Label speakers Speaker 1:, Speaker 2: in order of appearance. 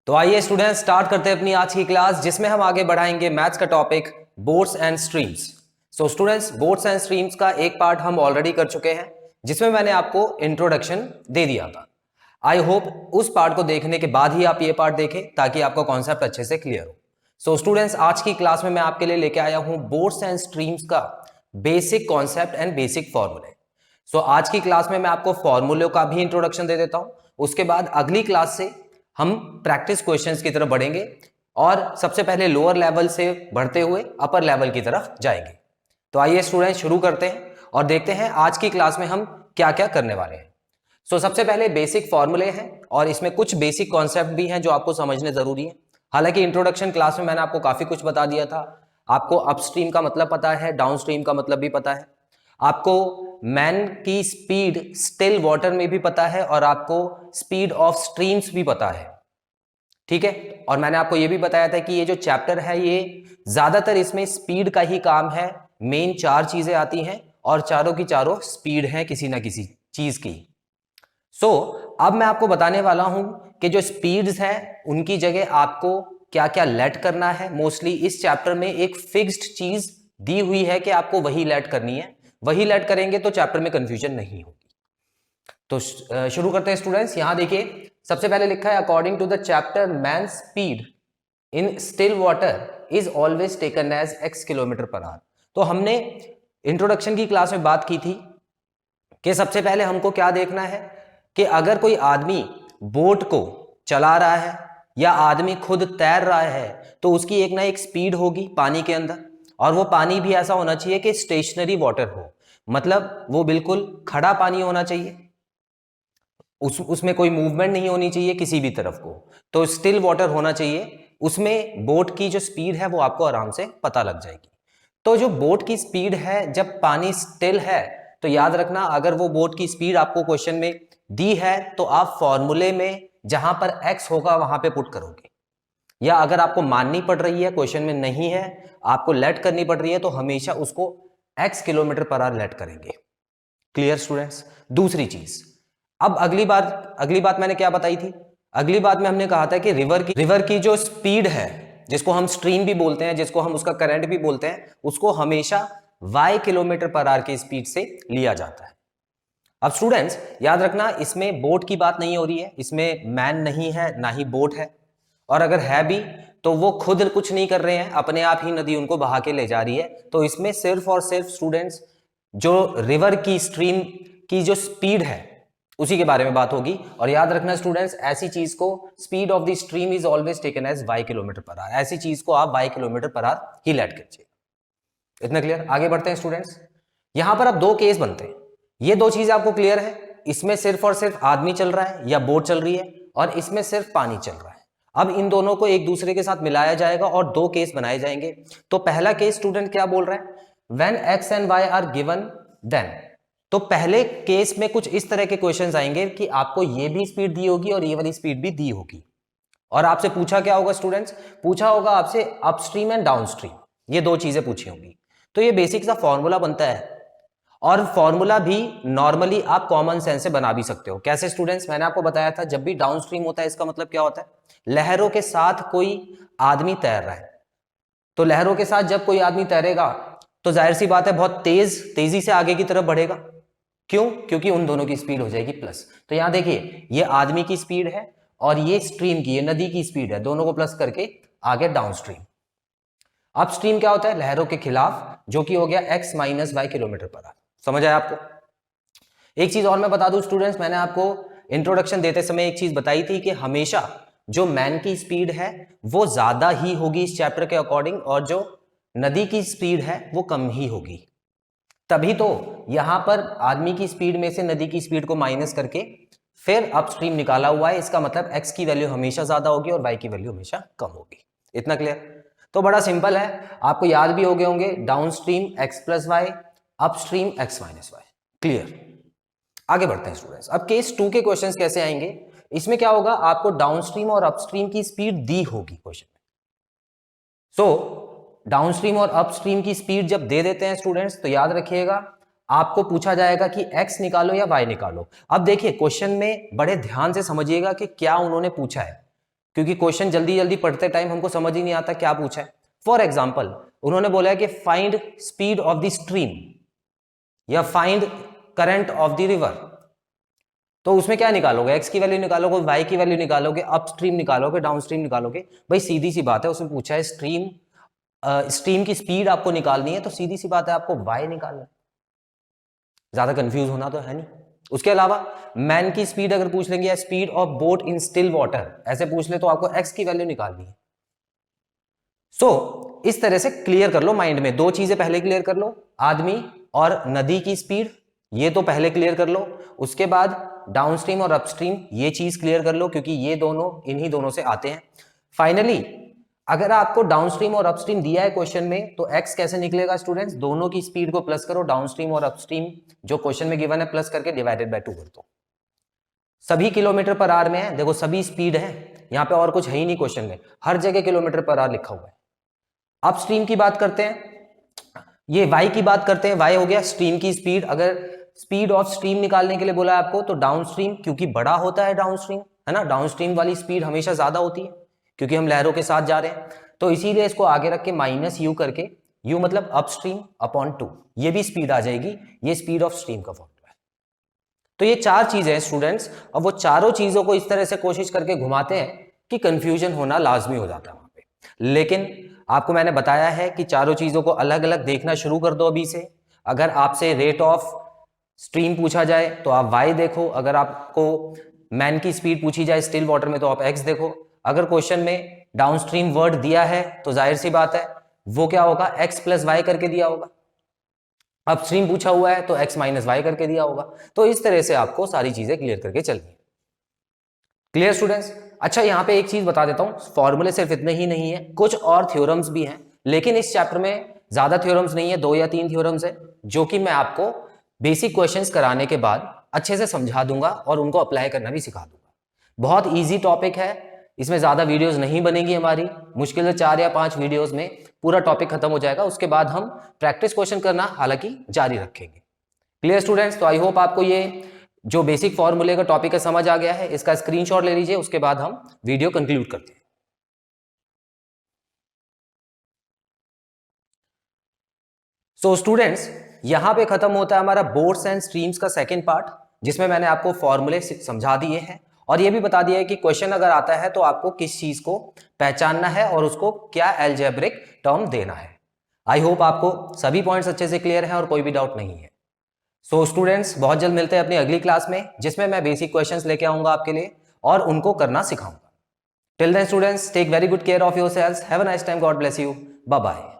Speaker 1: तो आइए students start करते हैं अपनी आज की क्लास, जिसमें हम आगे बढ़ाएंगे मैथ्स का topic boards and streams. So students, boards and streams का एक पार्ट हम ऑलरेडी कर चुके हैं, जिसमें मैंने आपको इंट्रोडक्शन दे दिया था। आई होप उस पार्ट को देखने के बाद ही आप ये पार्ट देखें, ताकि आपका कॉन्सेप्ट अच्छे से क्लियर हो। सो स्टूडेंट्स, आज की क्लास में मैं आपके लिए लेके आया हूं बोर्ड्स एंड स्ट्रीम्स का बेसिक कॉन्सेप्ट एंड बेसिक फॉर्मूले। सो आज की क्लास में मैं आपको फॉर्मूले का भी इंट्रोडक्शन दे देता हूं। उसके बाद अगली क्लास से हम प्रैक्टिस क्वेश्चंस की तरफ बढ़ेंगे और सबसे पहले लोअर लेवल से बढ़ते हुए अपर लेवल की तरफ जाएंगे। तो आइए स्टूडेंट शुरू करते हैं और देखते हैं आज की क्लास में हम क्या क्या करने वाले हैं। सबसे पहले बेसिक फॉर्मूले हैं और इसमें कुछ बेसिक कॉन्सेप्ट भी हैं जो आपको समझने जरूरी है। हालांकि इंट्रोडक्शन क्लास में मैंने आपको काफी कुछ बता दिया था। आपको अपस्ट्रीम का मतलब पता है, डाउनस्ट्रीम का मतलब भी पता है, आपको मैन की स्पीड स्टिल वाटर में भी पता है और आपको स्पीड ऑफ स्ट्रीम्स भी पता है। ठीक है, और मैंने आपको यह भी बताया था कि ये जो चैप्टर है ये ज्यादातर इसमें स्पीड का ही काम है। मेन 4 चीजें आती हैं और चारों की चारों स्पीड है किसी ना किसी चीज की। अब मैं आपको बताने वाला हूं कि जो स्पीड्स हैं उनकी जगह आपको क्या क्या लेट करना है। मोस्टली इस चैप्टर में एक फिक्स्ड चीज दी हुई है कि आपको वही लेट करनी है। वही लेट करेंगे तो चैप्टर में कंफ्यूजन नहीं होगी। तो शुरू करते हैं स्टूडेंट्स। यहां देखिए, सबसे पहले लिखा है according to the chapter man speed in still water is always taken as x kilometre per hour. तो हमने इंट्रोडक्शन की क्लास में बात की थी कि सबसे पहले हमको क्या देखना है कि अगर कोई आदमी बोट को चला रहा है या आदमी खुद तैर रहा है तो उसकी एक ना एक स्पीड होगी पानी के अंदर, और वो पानी भी ऐसा होना चाहिए कि स्टेशनरी वाटर हो, मतलब वो बिल्कुल खड़ा पानी होना चाहिए, उसमें कोई मूवमेंट नहीं होनी चाहिए किसी भी तरफ को। तो स्टिल वाटर होना चाहिए, उसमें बोट की जो स्पीड है वो आपको आराम से पता लग जाएगी। तो जो बोट की स्पीड है जब पानी स्टिल है, तो याद रखना अगर वो बोट की स्पीड आपको क्वेश्चन में दी है तो आप फॉर्मूले में जहां पर x होगा वहां पे पुट करोगे, या अगर आपको माननी पड़ रही है क्वेश्चन में नहीं है आपको लेट करनी पड़ रही है तो हमेशा उसको x किलोमीटर पर आवर लेट करेंगे। Clear students? दूसरी चीज, अब अगली बात मैंने क्या बताई थी? अगली बात में हमने कहा था कि रिवर की जो स्पीड है, जिसको हम स्ट्रीम भी बोलते हैं, जिसको हम उसका करंट भी बोलते हैं, उसको हमेशा y किलोमीटर पर आवर की स्पीड से लिया जाता है। अब स्टूडेंट्स याद रखना, इसमें बोट की बात नहीं हो रही है, इसमें मैन नहीं है ना ही बोट है, और अगर है भी तो वो खुद कुछ नहीं कर रहे हैं, अपने आप ही नदी उनको बहा के ले जा रही है। तो इसमें सिर्फ और सिर्फ स्टूडेंट्स जो रिवर की स्ट्रीम की जो स्पीड है उसी के बारे में बात होगी। और याद रखना स्टूडेंट्स, ऐसी चीज को speed of the stream is always taken as y kilometre per hour, ऐसी चीज को आप y किलोमीटर पर आवर ही लेट कीजिए। इतना क्लियर? आगे बढ़ते हैं स्टूडेंट्स। यहां पर अब 2 केस बनते हैं, ये 2 चीज आपको क्लियर है, इसमें सिर्फ और सिर्फ आदमी चल रहा है या बोट चल रही है, और इसमें सिर्फ पानी चल रहा है। अब इन दोनों को एक दूसरे के साथ मिलाया जाएगा और 2 केस बनाए जाएंगे। तो पहला केस स्टूडेंट क्या बोल रहा है? When x and y are given then. तो पहले केस में कुछ इस तरह के क्वेश्चंस आएंगे कि आपको ये भी स्पीड दी होगी और ये वाली स्पीड भी दी होगी, और आपसे पूछा क्या होगा स्टूडेंट्स? पूछा होगा आपसे अपस्ट्रीम एंड डाउनस्ट्रीम, ये 2 चीजें पूछी होंगी। तो ये बेसिक सा फॉर्मूला बनता है, और फॉर्मूला भी नॉर्मली आप कॉमन सेंस से बना भी सकते हो। कैसे स्टूडेंट्स? मैंने आपको बताया था जब भी डाउनस्ट्रीम होता है इसका मतलब क्या होता है? लहरों के साथ कोई आदमी तैर रहा है। तो लहरों के साथ जब कोई आदमी तैरेगा तो जाहिर सी बात है बहुत तेजी से आगे की तरफ बढ़ेगा। क्यों? क्योंकि उन दोनों की स्पीड हो जाएगी प्लस। तो यहां देखिए, ये आदमी की स्पीड है और ये स्ट्रीम की, ये नदी की स्पीड है, दोनों को प्लस करके आगे डाउनस्ट्रीम। अपस्ट्रीम क्या होता है? लहरों के खिलाफ, जो कि हो गया x minus y kilometre per our. समझ आया आपको? एक चीज और मैं बता दूं स्टूडेंट्स, मैंने आपको इंट्रोडक्शन देते समय एक चीज बताई थी कि हमेशा जो मैन की स्पीड है वो ज्यादा ही होगी इस चैप्टर के अकॉर्डिंग, और जो नदी की स्पीड है वो कम ही होगी। तभी तो यहां पर आदमी की स्पीड में से नदी की स्पीड को माइनस करके फिर अपस्ट्रीम निकाला हुआ है। इसका मतलब x की वैल्यू हमेशा ज्यादा होगी और y की वैल्यू हमेशा कम होगी। इतना क्लियर? तो बड़ा सिंपल है, आपको याद भी हो गए होंगे, downstream x plus Y, upstream x minus Y. Clear? आगे बढ़ते हैं स्टूडेंट्स। अब केस 2 के क्वेश्चंस कैसे आएंगे? इसमें क्या होगा, आपको डाउनस्ट्रीम और अपस्ट्रीम की स्पीड दी होगी क्वेश्चन में। डाउनस्ट्रीम और अपस्ट्रीम की स्पीड जब दे देते हैं स्टूडेंट्स तो याद रखिएगा आपको पूछा जाएगा कि x निकालो या y निकालो। अब देखिए क्वेश्चन में बड़े ध्यान से समझिएगा कि क्या उन्होंने पूछा है। क्योंकि क्वेश्चन जल्दी जल्दी पढ़ते टाइम हमको समझ ही नहीं आता क्या पूछा है। फॉर एग्जाम्पल उन्होंने बोला है कि find speed of the stream या find current of the river, तो उसमें क्या निकालोगे, एक्स की वैल्यू निकालोगे, वाई की वैल्यू निकालोगे, अपस्ट्रीम निकालोगे, डाउनस्ट्रीम निकालोगे। भाई सीधी सी बात है, उसमें पूछा है स्ट्रीम की स्पीड आपको निकालनी है, तो सीधी सी बात है आपको वाई निकालना है, ज्यादा कंफ्यूज होना तो है नहीं। उसके अलावा मैन की स्पीड अगर पूछ लेंगे या speed of boat in still water ऐसे पूछ ले तो आपको एक्स की वैल्यू निकालनी है। सो इस तरह से क्लियर कर लो माइंड में, दो चीजें पहले क्लियर कर लो, आदमी और नदी की स्पीड, ये तो पहले क्लियर कर लो। उसके बाद डाउनस्ट्रीम और अपस्ट्रीम ये चीज क्लियर कर लो, क्योंकि ये दोनों इन्हीं दोनों से आते हैं। फाइनली अगर आपको डाउनस्ट्रीम और अपस्ट्रीम दिया है क्वेश्चन में, तो एक्स कैसे निकलेगा स्टूडेंट्स, दोनों की स्पीड को प्लस करो, डाउनस्ट्रीम और अपस्ट्रीम जो क्वेश्चन में गिवन है प्लस करके डिवाइडेड बाय 2 कर दो। सभी किलोमीटर पर आवर में है, देखो सभी स्पीड है, यहां पे और कुछ है ही नहीं क्वेश्चन में, हर जगह किलोमीटर पर आवर लिखा हुआ है। अपस्ट्रीम की बात करते हैं, ये वाई की बात करते हैं, वाई हो गया स्ट्रीम की स्पीड। अगर स्पीड ऑफ स्ट्रीम निकालने के लिए बोला है आपको, तो डाउनस्ट्रीम क्योंकि बड़ा होता है डाउनस्ट्रीम, है ना, डाउनस्ट्रीम वाली स्पीड हमेशा ज्यादा होती है क्योंकि हम लहरों के साथ जा रहे हैं, तो इसीलिए इसको आगे रख के माइनस यू करके, यू मतलब अपस्ट्रीम अपॉन 2, ये भी स्पीड आ जाएगी, ये स्पीड ऑफ स्ट्रीम का फॉर्मूला है। तो ये चार चीजें हैं स्टूडेंट्स, और वो चारों चीजों को इस तरह से कोशिश करके घुमाते हैं कि कंफ्यूजन होना लाजमी हो जाता है वहां पे। लेकिन आपको मैंने बताया है कि चारों चीजों को अलग अलग देखना शुरू कर दो अभी से। अगर आपसे रेट ऑफ स्ट्रीम पूछा जाए तो आप वाई देखो, अगर आपको मैन की स्पीड पूछी जाए स्टिल वाटर में तो आप एक्स देखो। अगर क्वेश्चन में डाउनस्ट्रीम वर्ड दिया है तो जाहिर सी बात है वो क्या होगा, एक्स प्लस वाई करके दिया होगा। अपस्ट्रीम पूछा हुआ है तो एक्स माइनस वाई करके दिया होगा। तो इस तरह से आपको सारी चीजें क्लियर करके चलनी। Clear students? अच्छा यहां पे एक चीज बता देता हूं, फॉर्मूले सिर्फ इतने ही नहीं है, कुछ और थ्योरम्स भी हैं, लेकिन इस चैप्टर में ज्यादा थ्योरम्स नहीं है, 2 या 3 थ्योरम्स है जो कि मैं आपको बेसिक क्वेश्चंस कराने के बाद अच्छे से समझा दूंगा और उनको अप्लाई करना भी सिखा दूंगा। बहुत ईजी टॉपिक है, इसमें ज्यादा वीडियोस नहीं बनेगी हमारी, मुश्किल से 4 या 5 वीडियोस में पूरा टॉपिक खत्म हो जाएगा। उसके बाद हम प्रैक्टिस क्वेश्चन करना हालांकि जारी रखेंगे। Clear students? तो आई होप आपको ये जो बेसिक फॉर्मूले का टॉपिक है समझ आ गया है। इसका स्क्रीनशॉट ले लीजिए, उसके बाद हम वीडियो कंक्लूड करते हैं। सो स्टूडेंट्स यहां पे खत्म होता है हमारा बोर्ड्स एंड स्ट्रीम्स का सेकंड पार्ट, जिसमें मैंने आपको फॉर्मूले समझा दिए हैं और ये भी बता दिया है कि क्वेश्चन अगर आता है तो आपको किस चीज को पहचानना है और उसको क्या अलजेब्रिक टर्म देना है। आई होप आपको सभी पॉइंट्स अच्छे से क्लियर हैं और कोई भी डाउट नहीं है। सो स्टूडेंट्स बहुत जल्द मिलते हैं अपनी अगली क्लास में, जिसमें मैं बेसिक क्वेश्चंस लेके आऊंगा आपके लिए और उनको करना सिखाऊंगा। Till then students take very good care of yourselves, have a nice time, God bless you, bye bye.